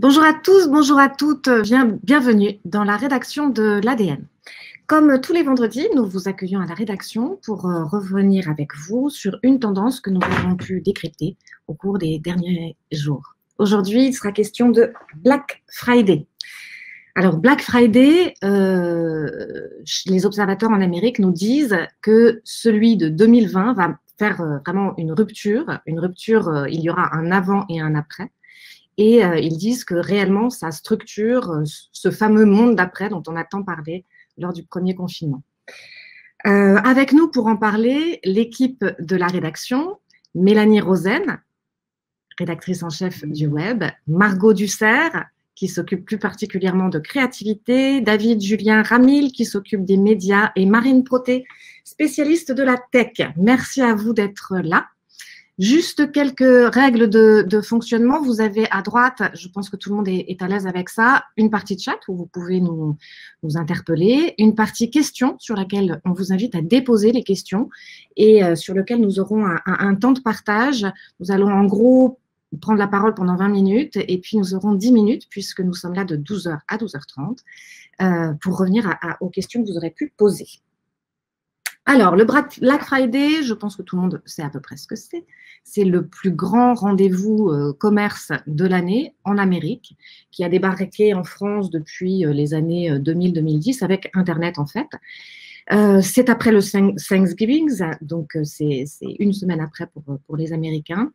Bonjour à tous, bonjour à toutes, bienvenue dans la rédaction de l'ADN. Comme tous les vendredis, nous vous accueillons à la rédaction pour revenir avec vous sur une tendance que nous avons pu décrypter au cours des derniers jours. Aujourd'hui, il sera question de Black Friday. Alors, Black Friday, les observateurs en Amérique nous disent que celui de 2020 va faire vraiment une rupture, il y aura un avant et un après. Et ils disent que réellement, ça structure ce fameux monde d'après dont on a tant parlé lors du premier confinement. Avec nous pour en parler, l'équipe de la rédaction, Mélanie Rosen, rédactrice en chef du web, Margot Dussert, qui s'occupe plus particulièrement de créativité, David Julien Ramil, qui s'occupe des médias, et Marine Proté, spécialiste de la tech. Merci à vous d'être là. Juste quelques règles de fonctionnement. Vous avez à droite, je pense que tout le monde est à l'aise avec ça, une partie de chat où vous pouvez nous interpeller, une partie questions sur laquelle on vous invite à déposer les questions et sur lequel nous aurons un temps de partage. Nous allons en gros prendre la parole pendant 20 minutes et puis nous aurons 10 minutes puisque nous sommes là de 12h à 12h30 pour revenir aux questions que vous aurez pu poser. Alors, le Black Friday, je pense que tout le monde sait à peu près ce que c'est. C'est le plus grand rendez-vous commerce de l'année en Amérique, qui a débarqué en France depuis les années 2000-2010 avec Internet en fait. C'est après le Thanksgiving, donc c'est une semaine après pour les Américains,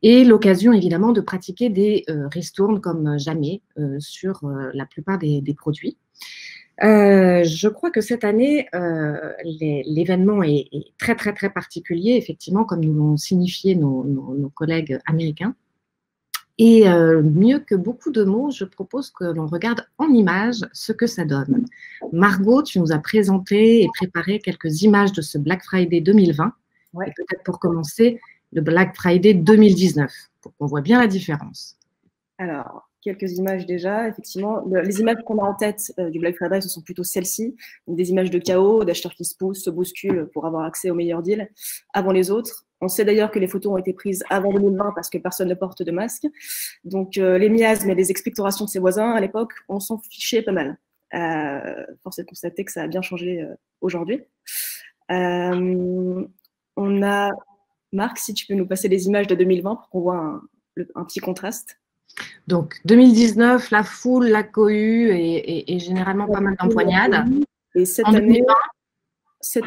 et l'occasion évidemment de pratiquer des ristournes comme jamais sur la plupart des produits. Je crois que cette année, l'événement est très, très, très particulier, effectivement, comme nous l'ont signifié nos collègues américains. Et mieux que beaucoup de mots, je propose que l'on regarde en images ce que ça donne. Margot, tu nous as présenté et préparé quelques images de ce Black Friday 2020. Ouais. Et peut-être pour commencer, le Black Friday 2019, pour qu'on voit bien la différence. Alors, quelques images déjà. Effectivement, les images qu'on a en tête du Black Friday, ce sont plutôt celles-ci. Des images de chaos, d'acheteurs qui se poussent, se bousculent pour avoir accès aux meilleurs deals avant les autres. On sait d'ailleurs que les photos ont été prises avant 2020 parce que personne ne porte de masque. Donc, les miasmes et les expectorations de ses voisins à l'époque, on s'en fichait pas mal. Force est de constater que ça a bien changé aujourd'hui. On a, Marc, si tu peux nous passer les images de 2020 pour qu'on voit un petit contraste. Donc, 2019, la foule, la cohue et généralement pas mal d'empoignades. Et cette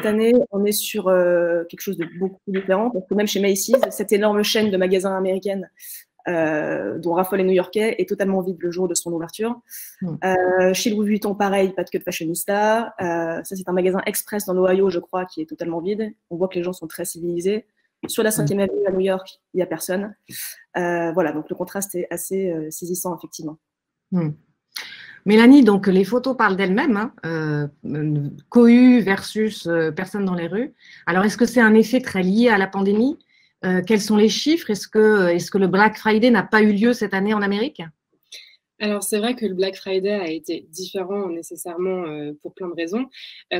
année, on est sur quelque chose de beaucoup différent, parce que même chez Macy's, cette énorme chaîne de magasins américaines dont raffolent les New-Yorkais est totalement vide le jour de son ouverture. Chez Louis Vuitton, pareil, pas de queue de fashionista. Ça, c'est un magasin express dans l'Ohio, je crois, qui est totalement vide. On voit que les gens sont très civilisés. Sur la 5e avenue à New York, il n'y a personne. Voilà, donc le contraste est assez saisissant, effectivement. Mélanie, donc les photos parlent d'elles-mêmes, cohue versus personne dans les rues. Alors, est-ce que c'est un effet très lié à la pandémie? Quels sont les chiffres? Est-ce que le Black Friday n'a pas eu lieu cette année en Amérique? Alors, c'est vrai que le Black Friday a été différent nécessairement pour plein de raisons.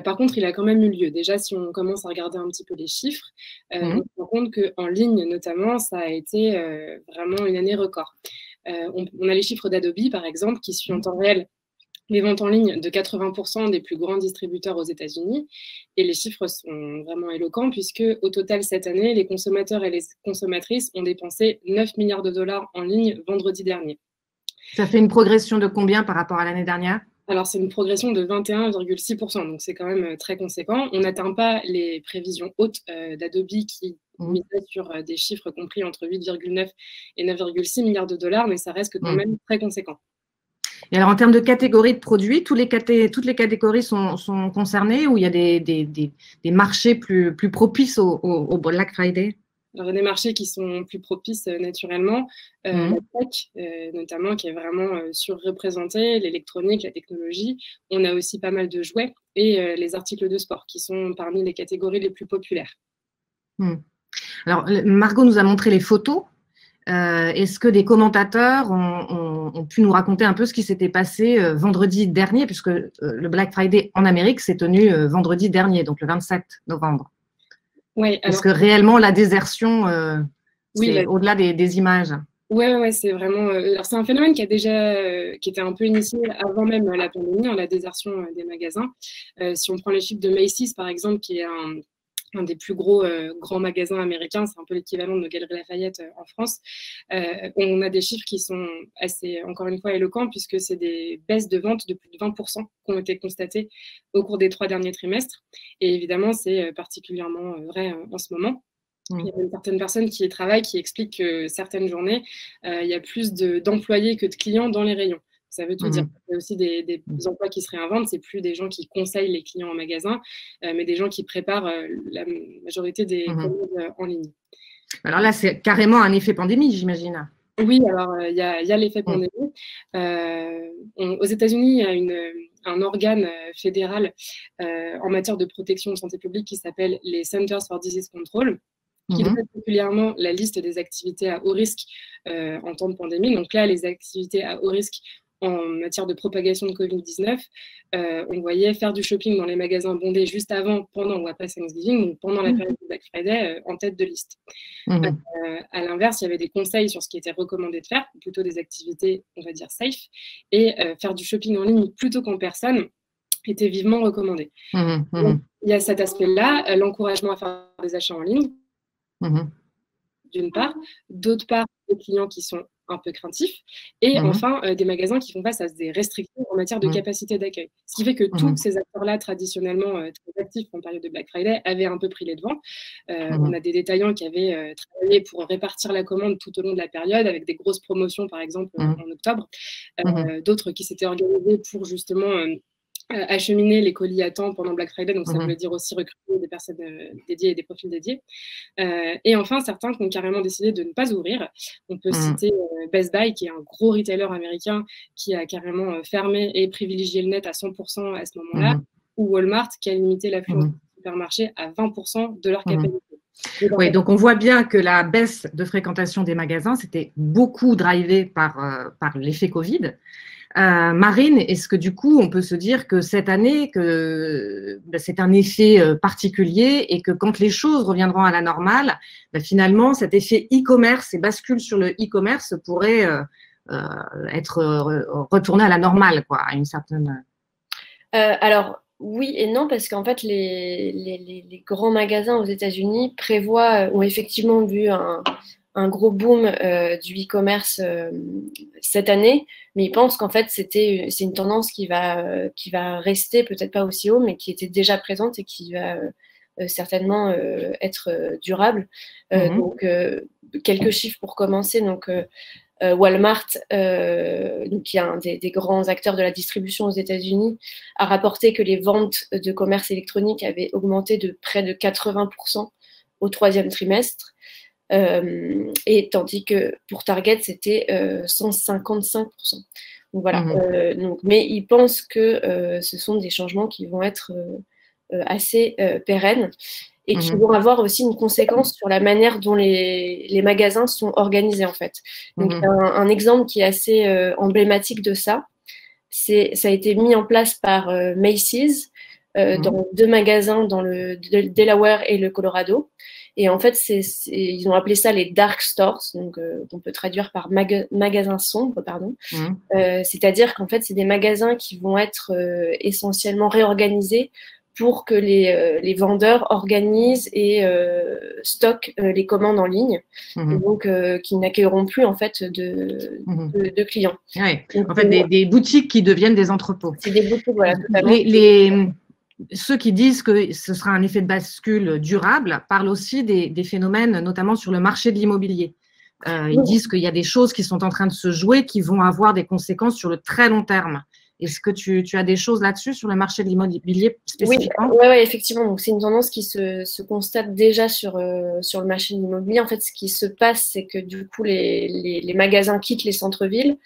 Par contre, il a quand même eu lieu. Déjà, si on commence à regarder un petit peu les chiffres, on se rend compte qu'en ligne, notamment, ça a été vraiment une année record. On a les chiffres d'Adobe, par exemple, qui suivent en temps réel les ventes en ligne de 80% des plus grands distributeurs aux États-Unis. Et les chiffres sont vraiment éloquents puisque, au total, cette année, les consommateurs et les consommatrices ont dépensé 9 milliards de dollars en ligne vendredi dernier. Ça fait une progression de combien par rapport à l'année dernière? Alors, c'est une progression de 21,6%, donc c'est quand même très conséquent. On n'atteint pas les prévisions hautes d'Adobe qui misaient sur des chiffres compris entre 8,9 et 9,6 milliards de dollars, mais ça reste quand même très conséquent. Et alors, en termes de catégories de produits, toutes les catégories sont concernées ou il y a des marchés plus propices au Black Friday? Alors, il y a des marchés qui sont plus propices naturellement, la tech notamment qui est vraiment surreprésentée, l'électronique, la technologie. On a aussi pas mal de jouets et les articles de sport qui sont parmi les catégories les plus populaires. Alors, Margot nous a montré les photos. Est-ce que des commentateurs ont pu nous raconter un peu ce qui s'était passé vendredi dernier, puisque le Black Friday en Amérique s'est tenu vendredi dernier, donc le 27 novembre. Oui, Est-ce que réellement la désertion, c'est au-delà des images? Ouais, c'est vraiment. Alors c'est un phénomène qui a déjà, qui était un peu initié avant même la pandémie, la désertion des magasins. Si on prend les chiffres de Macy's par exemple, qui est un des plus grands magasins américains, c'est un peu l'équivalent de nos Galeries Lafayette en France. On a des chiffres qui sont assez, encore une fois, éloquents, puisque c'est des baisses de vente de plus de 20% qui ont été constatées au cours des 3 derniers trimestres. Et évidemment, c'est particulièrement vrai en ce moment. Il y a certaines personnes qui y travaillent qui expliquent que certaines journées, il y a plus d'employés que de clients dans les rayons. Ça veut tout dire. Il y a aussi des emplois qui se réinventent. C'est plus des gens qui conseillent les clients en magasin, mais des gens qui préparent la majorité des commandes en ligne. Alors là, c'est carrément un effet pandémie, j'imagine. Oui, alors il y a l'effet pandémie. Aux États-Unis, il y a un organe fédéral en matière de protection de santé publique qui s'appelle les Centers for Disease Control, qui traite particulièrement la liste des activités à haut risque en temps de pandémie. Donc là, les activités à haut risque en matière de propagation de Covid-19, on voyait faire du shopping dans les magasins bondés juste avant, pendant ou après Thanksgiving, donc pendant la période de Black Friday, en tête de liste. À l'inverse, il y avait des conseils sur ce qui était recommandé de faire, plutôt des activités, on va dire, safe, et faire du shopping en ligne plutôt qu'en personne était vivement recommandé. Donc, il y a cet aspect-là, l'encouragement à faire des achats en ligne, d'une part, d'autre part, des clients qui sont un peu craintifs, et enfin, des magasins qui font face à des restrictions en matière de capacité d'accueil. Ce qui fait que tous ces acteurs-là, traditionnellement très actifs en période de Black Friday, avaient un peu pris les devants. On a des détaillants qui avaient travaillé pour répartir la commande tout au long de la période, avec des grosses promotions, par exemple, en octobre. D'autres qui s'étaient organisés pour justement acheminer les colis à temps pendant Black Friday, donc ça voulait dire aussi recruter des personnes dédiées et des profils dédiés. Et enfin, certains qui ont carrément décidé de ne pas ouvrir. On peut citer Best Buy, qui est un gros retailer américain qui a carrément fermé et privilégié le net à 100% à ce moment-là, ou Walmart, qui a limité l'affluence du supermarché à 20% de leur capacité. Oui, donc on voit bien que la baisse de fréquentation des magasins, c'était beaucoup drivé par l'effet Covid. Marine, est-ce que du coup, on peut se dire que cette année, que c'est un effet particulier et que quand les choses reviendront à la normale, finalement, cet effet e-commerce et bascule sur le e-commerce pourrait être retourné à la normale, quoi, à une certaine… Alors, oui et non, parce qu'en fait, les grands magasins aux États-Unis ont effectivement vu un gros boom du e-commerce cette année, mais ils pensent qu'en fait c'est une tendance qui va rester, peut-être pas aussi haut, mais qui était déjà présente et qui va certainement être durable. Donc quelques chiffres pour commencer. Donc Walmart, qui est un des grands acteurs de la distribution aux États-Unis, a rapporté que les ventes de commerce électronique avaient augmenté de près de 80% au 3e trimestre. Et tandis que pour Target, c'était 155%. Donc voilà. Mais ils pensent que ce sont des changements qui vont être assez pérennes et qui vont avoir aussi une conséquence sur la manière dont les magasins sont organisés, en fait. Donc, un exemple qui est assez emblématique de ça, ça a été mis en place par Macy's dans 2 magasins dans le Delaware et le Colorado. Et en fait, ils ont appelé ça les dark stores, donc qu'on peut traduire par magasins sombres, pardon. C'est-à-dire qu'en fait, c'est des magasins qui vont être essentiellement réorganisés pour que les vendeurs organisent et stockent les commandes en ligne, et donc qui n'accueilleront plus en fait de clients. Oui. Donc, en fait, des boutiques qui deviennent des entrepôts. C'est des boutiques, voilà. Totalement. Ceux qui disent que ce sera un effet de bascule durable parlent aussi des phénomènes, notamment sur le marché de l'immobilier. Ils disent qu'il y a des choses qui sont en train de se jouer qui vont avoir des conséquences sur le très long terme. Est-ce que tu as des choses là-dessus sur le marché de l'immobilier spécifiquement? Oui, effectivement. Donc, c'est une tendance qui se constate déjà sur le marché de l'immobilier. En fait, ce qui se passe, c'est que du coup, les magasins quittent les centres-villes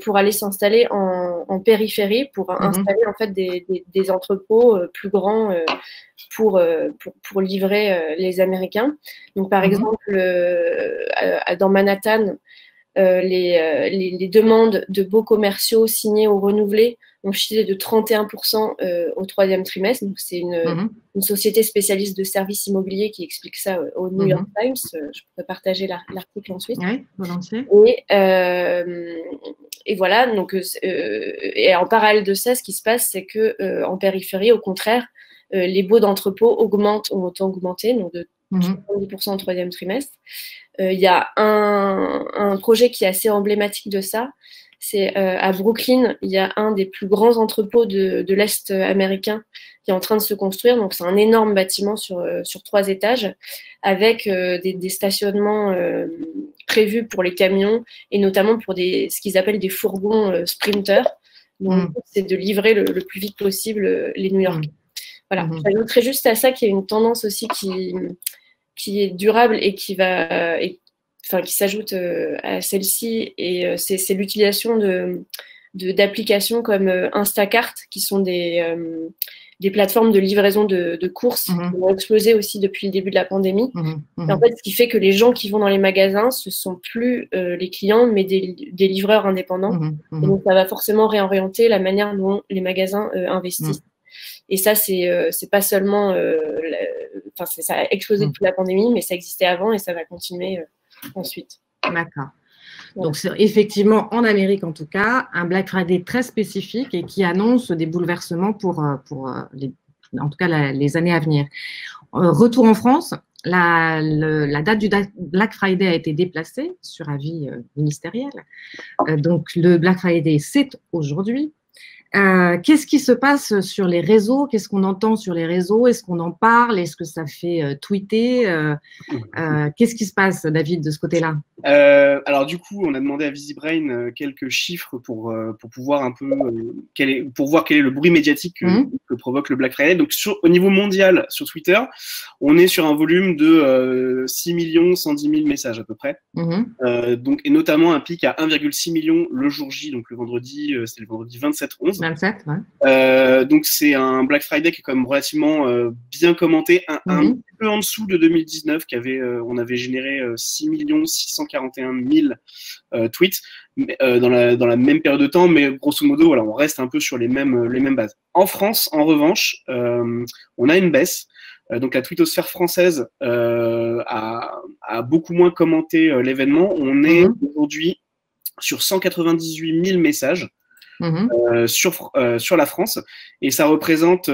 pour aller s'installer en périphérie, pour installer en fait des entrepôts plus grands pour livrer les Américains. Donc, par exemple, dans Manhattan, les demandes de baux commerciaux signés ou renouvelés ont chuté de 31% au troisième trimestre. Donc, c'est une société spécialiste de services immobiliers qui explique ça au New York Times. Je pourrais partager l'article ensuite. Oui, volontiers. Et voilà, donc, et en parallèle de ça, ce qui se passe, c'est que en périphérie, au contraire, les baux d'entrepôt ont autant augmenté, donc de 70% au troisième trimestre. Il y a un projet qui est assez emblématique de ça. C'est à Brooklyn, il y a un des plus grands entrepôts de l'Est américain qui est en train de se construire. Donc, c'est un énorme bâtiment sur 3 étages avec des stationnements prévus pour les camions et notamment pour ce qu'ils appellent des fourgons sprinters. Donc, c'est de livrer le plus vite possible les New-Yorkais. Voilà. J'ajouterais juste à ça qu'il y a une tendance aussi qui est durable et qui s'ajoute à celle-ci, et c'est l'utilisation d'applications comme Instacart, qui sont des plateformes de livraison de courses qui ont explosé aussi depuis le début de la pandémie. Et en fait, ce qui fait que les gens qui vont dans les magasins, ce ne sont plus les clients, mais des livreurs indépendants. Et donc, ça va forcément réorienter la manière dont les magasins investissent. Et ça, c'est pas seulement… ça a explosé depuis la pandémie, mais ça existait avant et ça va continuer ensuite. D'accord. Donc, c'est effectivement, en Amérique en tout cas, un Black Friday très spécifique et qui annonce des bouleversements pour en tout cas, les années à venir. Retour en France, la date du Black Friday a été déplacée sur avis ministériel. Donc, le Black Friday, c'est aujourd'hui. Qu'est-ce qui se passe sur les réseaux? Qu'est-ce qu'on entend sur les réseaux? Est-ce qu'on en parle? Est-ce que ça fait tweeter? Qu'est-ce qui se passe, David, de ce côté-là? Alors du coup, on a demandé à VisiBrain quelques chiffres pour pouvoir un peu pour voir quel est le bruit médiatique que provoque le Black Friday. Donc au niveau mondial, sur Twitter, on est sur un volume de 6 110 000 messages à peu près. Donc, et notamment un pic à 1,6 million le jour J, donc le vendredi, c'était le vendredi 27/11. 27, ouais. Donc c'est un Black Friday qui est quand même relativement bien commenté, un peu en dessous de 2019, on avait généré 6 641 000 tweets dans la même période de temps, mais grosso modo, voilà, on reste un peu sur les mêmes bases. En France, en revanche, on a une baisse. Donc la twittosphère française a beaucoup moins commenté l'événement. On est aujourd'hui sur 198 000 messages. Sur la France, et ça représente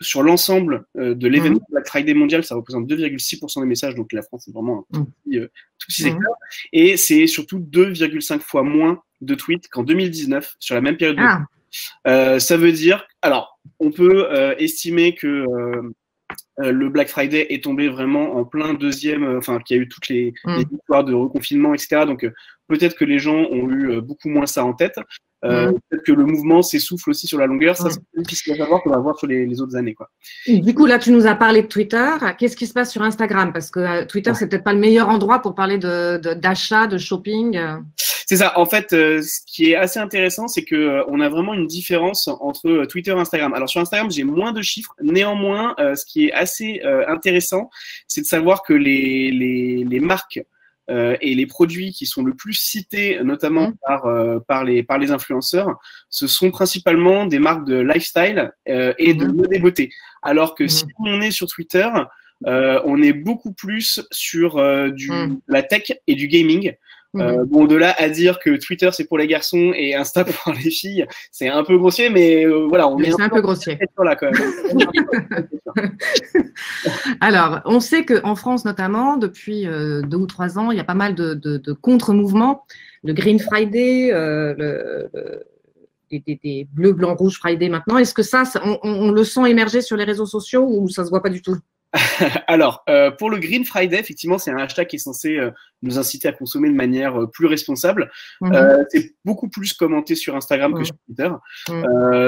sur l'ensemble de l'événement Black Friday mondial, ça représente 2,6% des messages, donc la France est vraiment un tout petit secteur, et c'est surtout 2,5 fois moins de tweets qu'en 2019 sur la même période de temps. Ça veut dire, alors on peut estimer que le Black Friday est tombé vraiment en plein deuxième, qu'il y a eu toutes les histoires de reconfinement, etc. Donc peut-être que les gens ont eu beaucoup moins ça en tête. Peut-être que le mouvement s'essouffle aussi sur la longueur. Ça, c'est difficile à savoir, qu'on va voir sur les autres années, quoi. Du coup, là, tu nous as parlé de Twitter. Qu'est-ce qui se passe sur Instagram? Parce que Twitter, c'est peut-être pas le meilleur endroit pour parler d'achat, de shopping. C'est ça. En fait, ce qui est assez intéressant, c'est que on a vraiment une différence entre Twitter et Instagram. Alors sur Instagram, j'ai moins de chiffres. Néanmoins, ce qui est assez intéressant, c'est de savoir que les marques et les produits qui sont le plus cités, notamment par les influenceurs, ce sont principalement des marques de lifestyle et de mode et beauté. Alors que si on est sur Twitter, on est beaucoup plus sur la tech et du gaming. Bon, de là à dire que Twitter c'est pour les garçons et Insta pour les filles, c'est un peu grossier, mais voilà, on est un peu grossier. Là, quand même. Alors, on sait qu'en France notamment, depuis 2 ou 3 ans, il y a pas mal de contre-mouvements. Le Green Friday, des bleus, blancs, rouges Friday maintenant. Est-ce que ça, on le sent émerger sur les réseaux sociaux ou ça se voit pas du tout? Alors, pour le Green Friday, effectivement, c'est un hashtag qui est censé nous inciter à consommer de manière plus responsable. C'est beaucoup plus commenté sur Instagram que sur Twitter.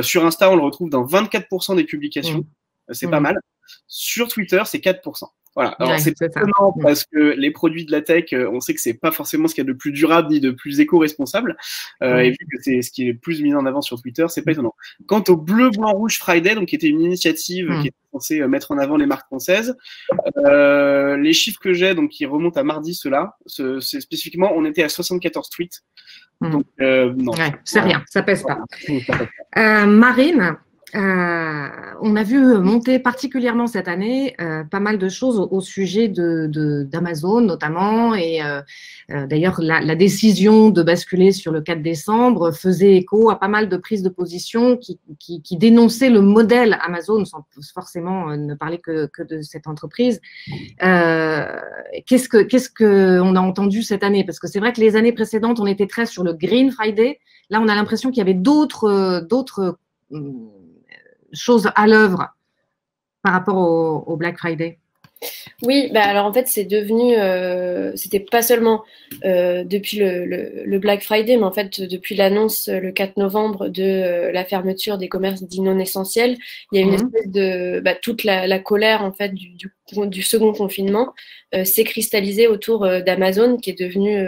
Sur Insta, on le retrouve dans 24% des publications. C'est pas mal. Sur Twitter, c'est 4%. Voilà. Alors, c'est pas étonnant parce que les produits de la tech, on sait que c'est pas forcément ce qu'il y a de plus durable ni de plus éco-responsable. Et vu que c'est ce qui est le plus mis en avant sur Twitter, c'est pas étonnant. Quant au Bleu, Blanc, Rouge Friday, donc qui était une initiative qui était censée mettre en avant les marques françaises, les chiffres que j'ai, donc qui remontent à mardi, ceux-là, c'est spécifiquement, on était à 74 tweets. Donc, non. Ouais, c'est rien, ça pèse pas. Marine, on a vu monter particulièrement cette année pas mal de choses au sujet d'Amazon notamment, et d'ailleurs la décision de basculer sur le 4 décembre faisait écho à pas mal de prises de position qui dénonçaient le modèle Amazon sans forcément ne parler que de cette entreprise. Qu'est-ce qu'on a entendu cette année? Parce que c'est vrai que les années précédentes, on était très sur le Green Friday. Là, on a l'impression qu'il y avait d'autres choses à l'œuvre par rapport au Black Friday. Oui, bah alors en fait, c'est devenu, c'était pas seulement depuis le Black Friday, mais en fait, depuis l'annonce le 4 novembre de la fermeture des commerces dits non essentiels, il y a une espèce de, toute la colère en fait du second confinement s'est cristallisée autour d'Amazon, qui est devenu,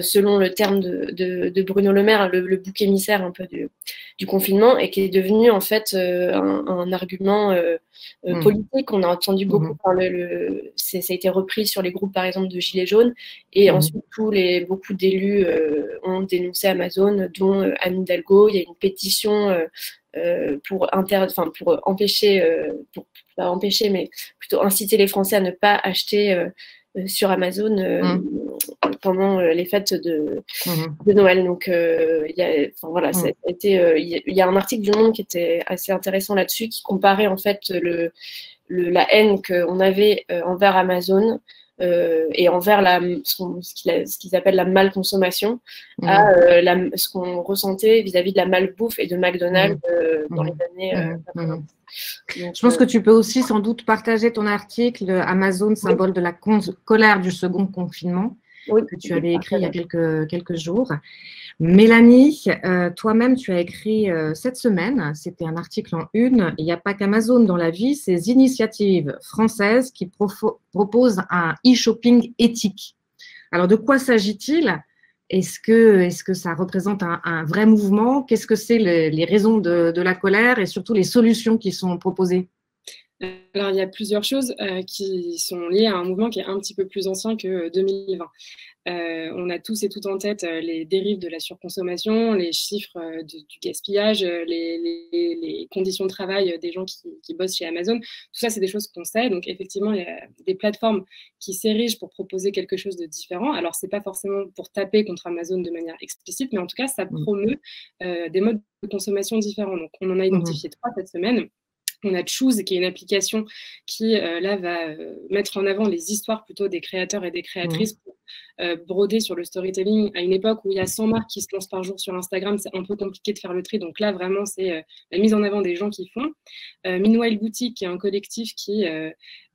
selon le terme de Bruno Le Maire, le bouc émissaire un peu du confinement, et qui est devenu en fait un argument politique. On a entendu beaucoup parler, ça a été repris sur les groupes par exemple de Gilets jaunes, et ensuite beaucoup d'élus ont dénoncé Amazon, dont Anne Hidalgo. Il y a une pétition pour empêcher, pas empêcher, mais plutôt inciter les Français à ne pas acheter sur Amazon pendant les fêtes de Noël. Donc, il y a un article du Monde qui était assez intéressant là-dessus, qui comparait en fait la haine qu'on avait envers Amazon et envers ce qu'ils appellent la malconsommation à ce qu'on ressentait vis-à-vis de la malbouffe et de McDonald's dans les années 80. Donc, je pense que tu peux aussi sans doute partager ton article Amazon, symbole de la colère du second confinement, que tu avais écrit il y a quelques jours. Mélanie, toi-même, tu as écrit cette semaine, c'était un article en une, il n'y a pas qu'Amazon dans la vie, ces initiatives françaises qui proposent un e-shopping éthique. Alors, de quoi s'agit-il ? Est-ce que ça représente un vrai mouvement? Qu'est-ce que c'est les raisons de la colère et surtout les solutions qui sont proposées? Alors, il y a plusieurs choses qui sont liées à un mouvement qui est un petit peu plus ancien que 2020. On a tous et toutes en tête les dérives de la surconsommation, les chiffres du gaspillage, les conditions de travail des gens qui bossent chez Amazon. Tout ça, c'est des choses qu'on sait. Donc, effectivement, il y a des plateformes qui s'érigent pour proposer quelque chose de différent. Alors, ce n'est pas forcément pour taper contre Amazon de manière explicite, mais en tout cas, ça promeut des modes de consommation différents. Donc, on en a identifié 3 cette semaine. On a Choose, qui est une application qui, là, va mettre en avant les histoires plutôt des créateurs et des créatrices pour broder sur le storytelling. À une époque où il y a 100 marques qui se lancent par jour sur Instagram, c'est un peu compliqué de faire le tri. Donc là, vraiment, c'est la mise en avant des gens qui font. Meanwhile Boutique, qui est un collectif qui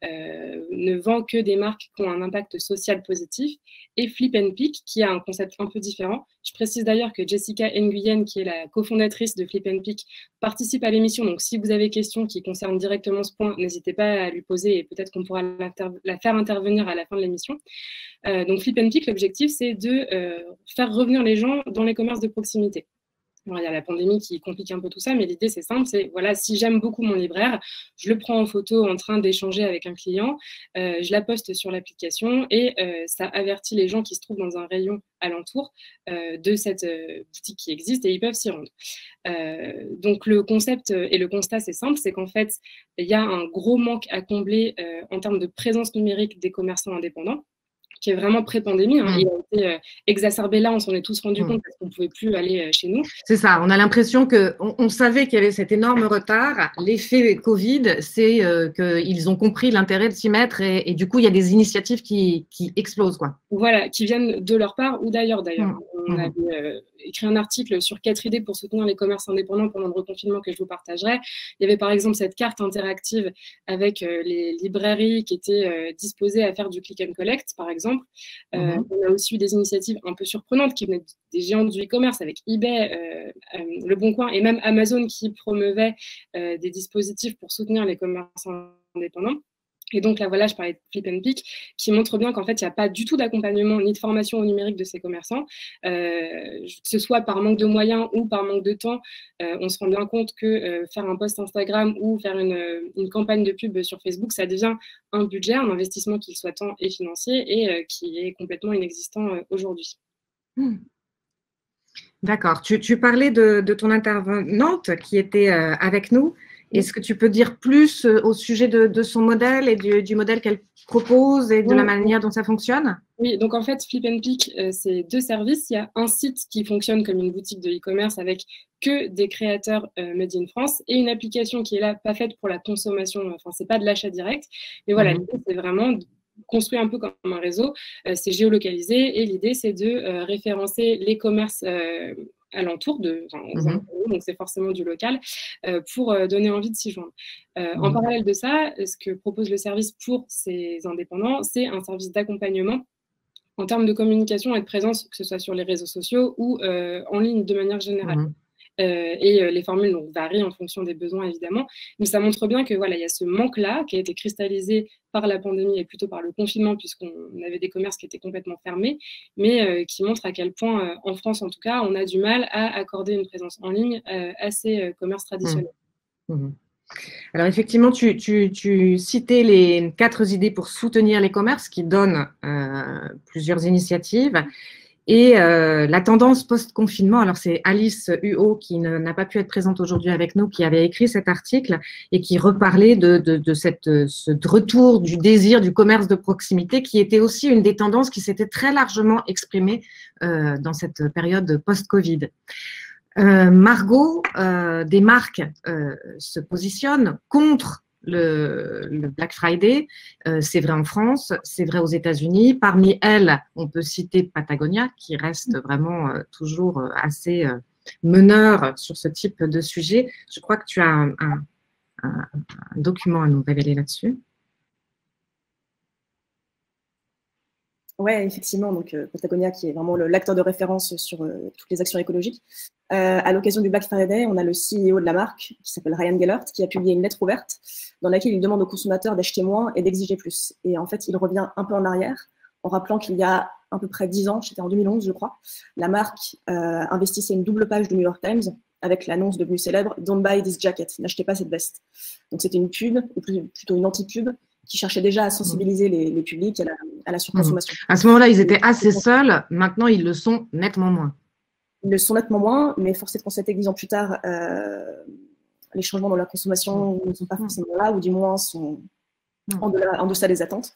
ne vend que des marques qui ont un impact social positif. Et Flip and Pick, qui a un concept un peu différent. Je précise d'ailleurs que Jessica Nguyen, qui est la cofondatrice de Flip and Pick, participe à l'émission. Donc, si vous avez des questions qui concernent directement ce point, n'hésitez pas à lui poser et peut-être qu'on pourra la faire intervenir à la fin de l'émission. Donc, Flip and Pick, l'objectif, c'est de faire revenir les gens dans les commerces de proximité. Alors, il y a la pandémie qui complique un peu tout ça, mais l'idée, c'est simple, c'est, voilà, si j'aime beaucoup mon libraire, je le prends en photo en train d'échanger avec un client, je la poste sur l'application et ça avertit les gens qui se trouvent dans un rayon alentour de cette boutique qui existe et ils peuvent s'y rendre. Donc, le concept et le constat, c'est simple, c'est qu'en fait, il y a un gros manque à combler en termes de présence numérique des commerçants indépendants, qui est vraiment pré-pandémie. Il a été exacerbé là, on s'en est tous rendu compte parce qu'on ne pouvait plus aller chez nous. C'est ça, on a l'impression qu'on savait qu'il y avait cet énorme retard. L'effet Covid, c'est qu'ils ont compris l'intérêt de s'y mettre et du coup, il y a des initiatives qui explosent, quoi. Voilà, qui viennent de leur part ou d'ailleurs. On avait écrit un article sur 4 idées pour soutenir les commerces indépendants pendant le reconfinement que je vous partagerai. Il y avait par exemple cette carte interactive avec les librairies qui étaient disposées à faire du click and collect, par exemple. On a aussi eu des initiatives un peu surprenantes qui venaient des géants du e-commerce avec eBay, Le Bon Coin et même Amazon qui promeuvait des dispositifs pour soutenir les commerces indépendants. Et donc là, voilà, je parlais de Flip and Pick, qui montre bien qu'en fait, il n'y a pas du tout d'accompagnement ni de formation au numérique de ces commerçants. Que ce soit par manque de moyens ou par manque de temps, on se rend bien compte que faire un post Instagram ou faire une campagne de pub sur Facebook, ça devient un budget, un investissement qu'il soit temps et financier et qui est complètement inexistant aujourd'hui. D'accord. Tu parlais de ton intervenante qui était avec nous. Est-ce que tu peux dire plus au sujet de son modèle et du modèle qu'elle propose et de la manière dont ça fonctionne? Oui, donc en fait, Flip and Pick, c'est 2 services. Il y a un site qui fonctionne comme une boutique de e-commerce avec que des créateurs made in France et une application qui est là, pas faite pour la consommation, enfin, c'est pas de l'achat direct. Mais voilà, l'idée, c'est vraiment construit un peu comme un réseau. C'est géolocalisé et l'idée, c'est de référencer les commerces alentour donc c'est forcément du local, pour donner envie de s'y joindre. En parallèle de ça, ce que propose le service pour ces indépendants, c'est un service d'accompagnement en termes de communication et de présence, que ce soit sur les réseaux sociaux ou en ligne de manière générale. Et les formules donc, varient en fonction des besoins, évidemment. Mais ça montre bien que voilà, il y a ce manque-là qui a été cristallisé par la pandémie et plutôt par le confinement, puisqu'on avait des commerces qui étaient complètement fermés, mais qui montre à quel point, en France en tout cas, on a du mal à accorder une présence en ligne à ces commerces traditionnels. Alors effectivement, tu citais les 4 idées pour soutenir les commerces qui donnent plusieurs initiatives. Et la tendance post-confinement, alors c'est Alice Huot qui n'a pas pu être présente aujourd'hui avec nous, qui avait écrit cet article et qui reparlait de ce retour du désir du commerce de proximité, qui était aussi une des tendances qui s'était très largement exprimée dans cette période post-Covid. Margot, des marques se positionnent contre le Black Friday, c'est vrai en France, c'est vrai aux États-Unis. Parmi elles, on peut citer Patagonia, qui reste vraiment toujours assez meneur sur ce type de sujet. Je crois que tu as un document à nous révéler là-dessus. Oui, effectivement, donc Patagonia qui est vraiment l'acteur de référence sur toutes les actions écologiques. À l'occasion du Black Friday, on a le CEO de la marque, qui s'appelle Ryan Gellert, qui a publié une lettre ouverte dans laquelle il demande aux consommateurs d'acheter moins et d'exiger plus. Et en fait, il revient un peu en arrière en rappelant qu'il y a à peu près 10 ans, c'était en 2011 je crois, la marque investissait une double page du New York Times avec l'annonce devenue célèbre « Don't buy this jacket », n'achetez pas cette veste. Donc c'était une pub, ou plutôt une anti-pub, qui cherchait déjà à sensibiliser les publics à la surconsommation. À ce moment-là, ils étaient assez seuls. Maintenant, ils le sont nettement moins. Ils le sont nettement moins, mais force est de constater que 10 ans plus tard, les changements dans la consommation ne sont pas forcément là, ou du moins sont en deçà des attentes,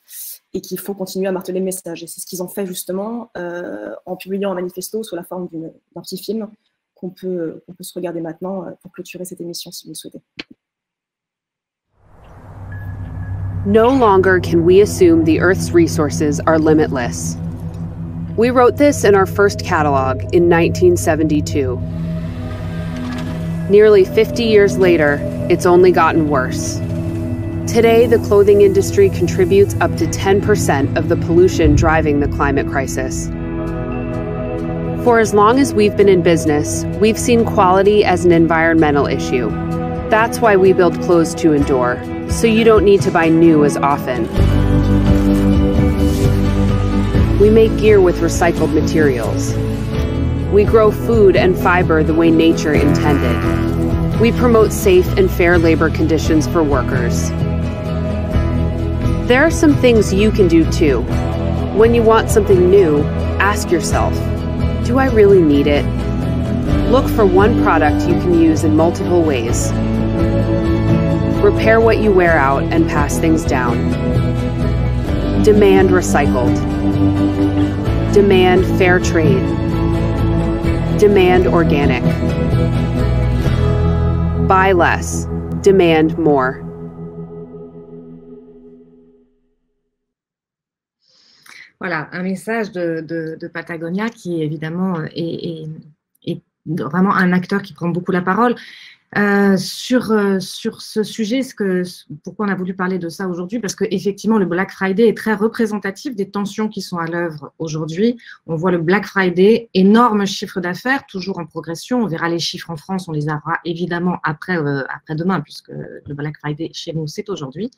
et qu'il faut continuer à marteler le message. Et c'est ce qu'ils ont fait justement en publiant un manifesto sous la forme d'un petit film qu'on peut se regarder maintenant pour clôturer cette émission si vous le souhaitez. No longer can we assume the Earth's resources are limitless. We wrote this in our first catalog in 1972. Nearly 50 years later, it's only gotten worse. Today, the clothing industry contributes up to 10% of the pollution driving the climate crisis. For as long as we've been in business, we've seen quality as an environmental issue. That's why we build clothes to endure, so you don't need to buy new as often. We make gear with recycled materials. We grow food and fiber the way nature intended. We promote safe and fair labor conditions for workers. There are some things you can do too. When you want something new, ask yourself, do I really need it? Look for one product you can use in multiple ways. Repair what you wear out and pass things down. Demand recycled. Demand fair trade. Demand organic. Buy less. Demand more. Voilà, un message de Patagonia qui évidemment est vraiment un acteur qui prend beaucoup la parole. Sur ce sujet, pourquoi on a voulu parler de ça aujourd'hui? Parce qu'effectivement, le Black Friday est très représentatif des tensions qui sont à l'œuvre aujourd'hui. On voit le Black Friday, énorme chiffre d'affaires, toujours en progression. On verra les chiffres en France, on les aura évidemment après-demain, puisque le Black Friday chez nous, c'est aujourd'hui.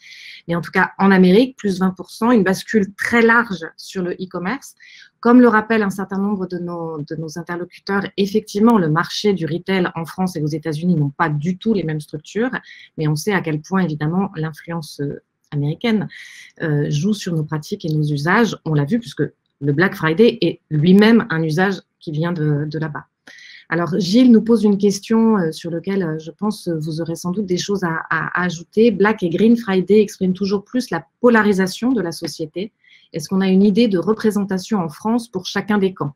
Mais en tout cas, en Amérique, plus 20%, une bascule très large sur le e-commerce. Comme le rappelle un certain nombre de nos interlocuteurs, effectivement, le marché du retail en France et aux États-Unis n'ont pas du tout les mêmes structures, mais on sait à quel point, évidemment, l'influence américaine joue sur nos pratiques et nos usages. On l'a vu puisque le Black Friday est lui-même un usage qui vient de là-bas. Alors, Gilles nous pose une question sur laquelle je pense vous aurez sans doute des choses à ajouter. Black et Green Friday expriment toujours plus la polarisation de la société. Est-ce qu'on a une idée de représentation en France pour chacun des camps?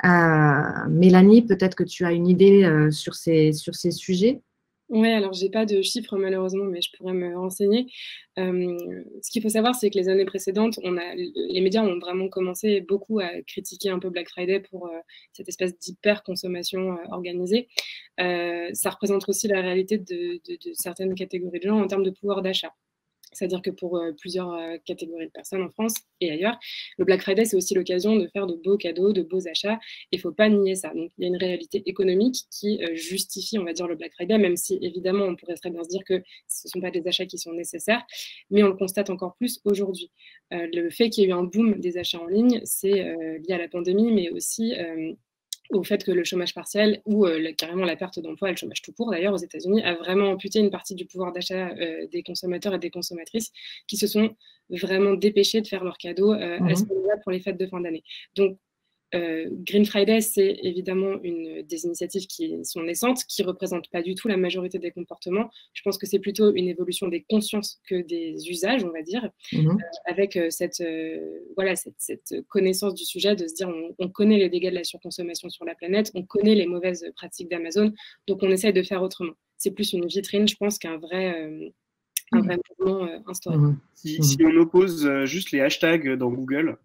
Mélanie, peut-être que tu as une idée sur ces sujets? Oui, alors j'ai pas de chiffres malheureusement, mais je pourrais me renseigner. Ce qu'il faut savoir, c'est que les années précédentes, les médias ont vraiment commencé beaucoup à critiquer un peu Black Friday pour cette espèce d'hyper-consommation organisée. Ça représente aussi la réalité de certaines catégories de gens en termes de pouvoir d'achat. C'est-à-dire que pour plusieurs catégories de personnes en France et ailleurs, le Black Friday, c'est aussi l'occasion de faire de beaux cadeaux, de beaux achats. Il ne faut pas nier ça. Donc, il y a une réalité économique qui justifie, on va dire, le Black Friday, même si, évidemment, on pourrait très bien se dire que ce ne sont pas des achats qui sont nécessaires, mais on le constate encore plus aujourd'hui. Le fait qu'il y ait eu un boom des achats en ligne, c'est lié à la pandémie, mais aussi au fait que le chômage partiel ou carrément la perte d'emploi, le chômage tout court d'ailleurs aux États-Unis, a vraiment amputé une partie du pouvoir d'achat des consommateurs et des consommatrices qui se sont vraiment dépêchés de faire leurs cadeaux à ce moment-là pour les fêtes de fin d'année. Donc, Green Friday, c'est évidemment une des initiatives qui sont naissantes, qui ne représentent pas du tout la majorité des comportements. Je pense que c'est plutôt une évolution des consciences que des usages, on va dire, avec cette connaissance du sujet, de se dire on connaît les dégâts de la surconsommation sur la planète, on connaît les mauvaises pratiques d'Amazon, donc on essaye de faire autrement. C'est plus une vitrine, je pense, qu'un vrai mouvement instauré. Si on oppose juste les hashtags dans Google,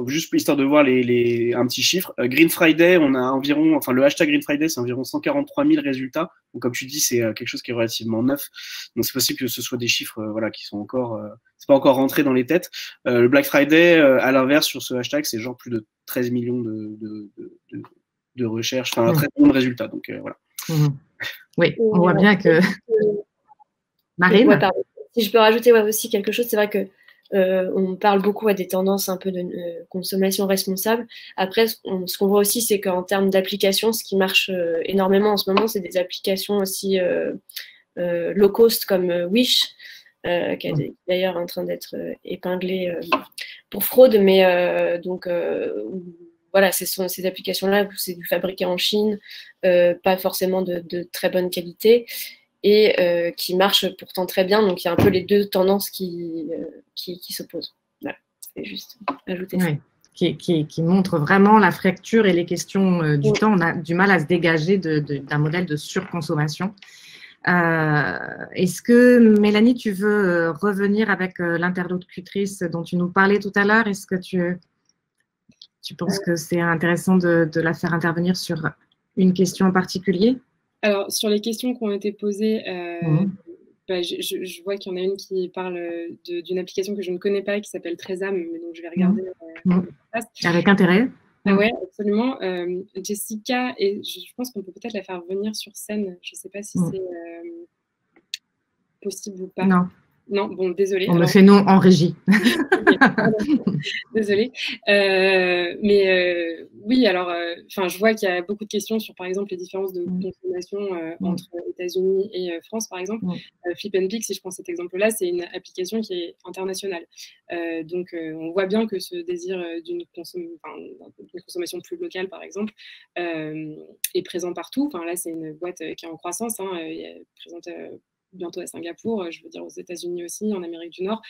juste histoire de voir un petit chiffre, Green Friday, on a environ, le hashtag Green Friday, c'est environ 143 000 résultats. Donc, comme tu dis, c'est quelque chose qui est relativement neuf. Donc, c'est possible que ce soit des chiffres, qui sont encore, c'est pas encore rentré dans les têtes. Le Black Friday, à l'inverse, sur ce hashtag, c'est genre plus de 13 millions de recherches, 13 millions de résultats. Donc, voilà. Oui, on voit bien que. Marine, ouais, si je peux rajouter aussi quelque chose, c'est vrai que on parle beaucoup à des tendances un peu de consommation responsable. Après, ce qu'on voit aussi, c'est qu'en termes d'applications, ce qui marche énormément en ce moment, c'est des applications aussi low cost comme Wish, qui est d'ailleurs en train d'être épinglée pour fraude. Mais donc, voilà, ces applications-là, c'est du fabriqué en Chine, pas forcément de très bonne qualité. Et qui marche pourtant très bien. Donc, il y a un peu les deux tendances qui s'opposent. Voilà, c'est juste ajouter ça. Oui, qui montre vraiment la fracture et les questions du temps. On a du mal à se dégager d'un modèle de surconsommation. Est-ce que, Mélanie, tu veux revenir avec l'interlocutrice dont tu nous parlais tout à l'heure? Est-ce que tu penses que c'est intéressant de la faire intervenir sur une question en particulier? Alors, sur les questions qui ont été posées, je vois qu'il y en a une qui parle d'une application que je ne connais pas, qui s'appelle Trésam, mais donc je vais regarder. Avec intérêt. Oui, absolument. Jessica, et je pense qu'on peut peut-être la faire venir sur scène. Je ne sais pas si c'est possible ou pas. Non, bon, désolée. On me fait non en régie. Désolée. Oui, alors, je vois qu'il y a beaucoup de questions sur, par exemple, les différences de consommation entre États-Unis et France, par exemple. Flip and Pick, si je prends cet exemple-là, c'est une application qui est internationale. Donc, on voit bien que ce désir d'une consommation plus locale, par exemple, est présent partout. Là, c'est une boîte qui est en croissance. Elle est présente bientôt à Singapour, je veux dire aux États-Unis aussi, en Amérique du Nord.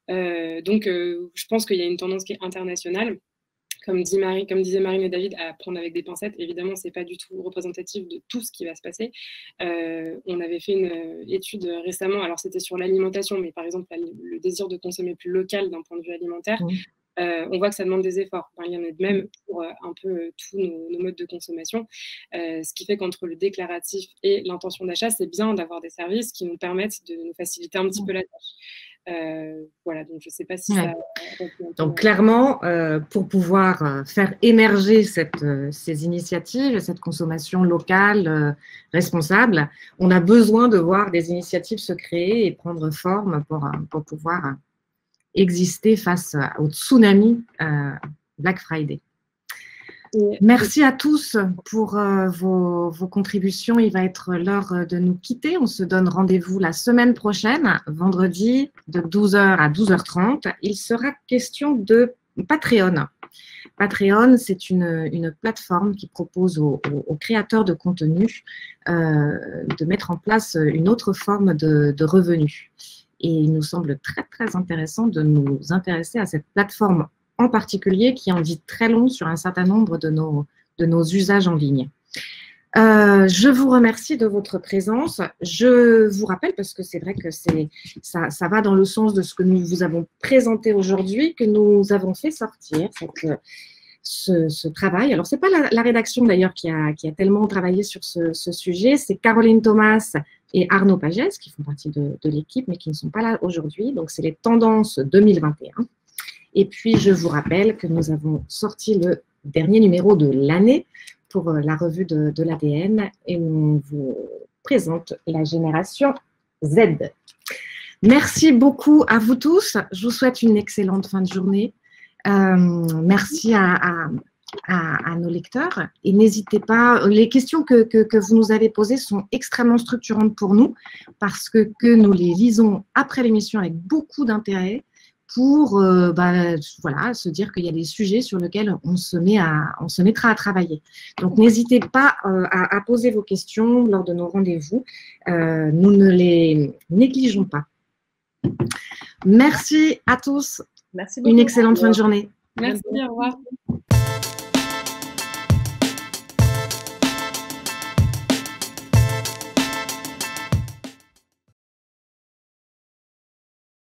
Donc, je pense qu'il y a une tendance qui est internationale. Comme disaient Marine et David, à prendre avec des pincettes. Évidemment, ce n'est pas du tout représentatif de tout ce qui va se passer. On avait fait une étude récemment, alors c'était sur l'alimentation, mais par exemple, le désir de consommer plus local d'un point de vue alimentaire. on voit que ça demande des efforts. Enfin, il y en a de même pour un peu tous nos modes de consommation. Ce qui fait qu'entre le déclaratif et l'intention d'achat, c'est bien d'avoir des services qui nous permettent de nous faciliter un petit peu la tâche. Voilà, donc je ne sais pas si ça… Donc clairement, pour pouvoir faire émerger ces initiatives, cette consommation locale responsable, on a besoin de voir des initiatives se créer et prendre forme pour pouvoir exister face au tsunami Black Friday. Merci à tous pour vos contributions. Il va être l'heure de nous quitter. On se donne rendez-vous la semaine prochaine, vendredi, de 12h à 12h30. Il sera question de Patreon. Patreon, c'est une plateforme qui propose aux créateurs de contenu de mettre en place une autre forme de revenus. Et il nous semble très, très intéressant de nous intéresser à cette plateforme en particulier, qui en dit très long sur un certain nombre de nos usages en ligne. Je vous remercie de votre présence. Je vous rappelle, parce que c'est vrai que ça va dans le sens de ce que nous vous avons présenté aujourd'hui, que nous avons fait sortir ce travail. Alors, ce n'est pas la rédaction d'ailleurs qui a tellement travaillé sur ce sujet, c'est Caroline Thomas et Arnaud Pagès, qui font partie de l'équipe, mais qui ne sont pas là aujourd'hui. Donc, c'est les tendances 2021. Et puis, je vous rappelle que nous avons sorti le dernier numéro de l'année pour la revue de l'ADN et on vous présente la génération Z. Merci beaucoup à vous tous. Je vous souhaite une excellente fin de journée. Merci à nos lecteurs. Et n'hésitez pas, les questions que vous nous avez posées sont extrêmement structurantes pour nous parce que nous les lisons après l'émission avec beaucoup d'intérêt, pour voilà, se dire qu'il y a des sujets sur lesquels on se mettra à travailler. Donc, n'hésitez pas à poser vos questions lors de nos rendez-vous. Nous ne les négligeons pas. Merci à tous. Merci beaucoup. Une excellente fin de journée. Merci, au revoir.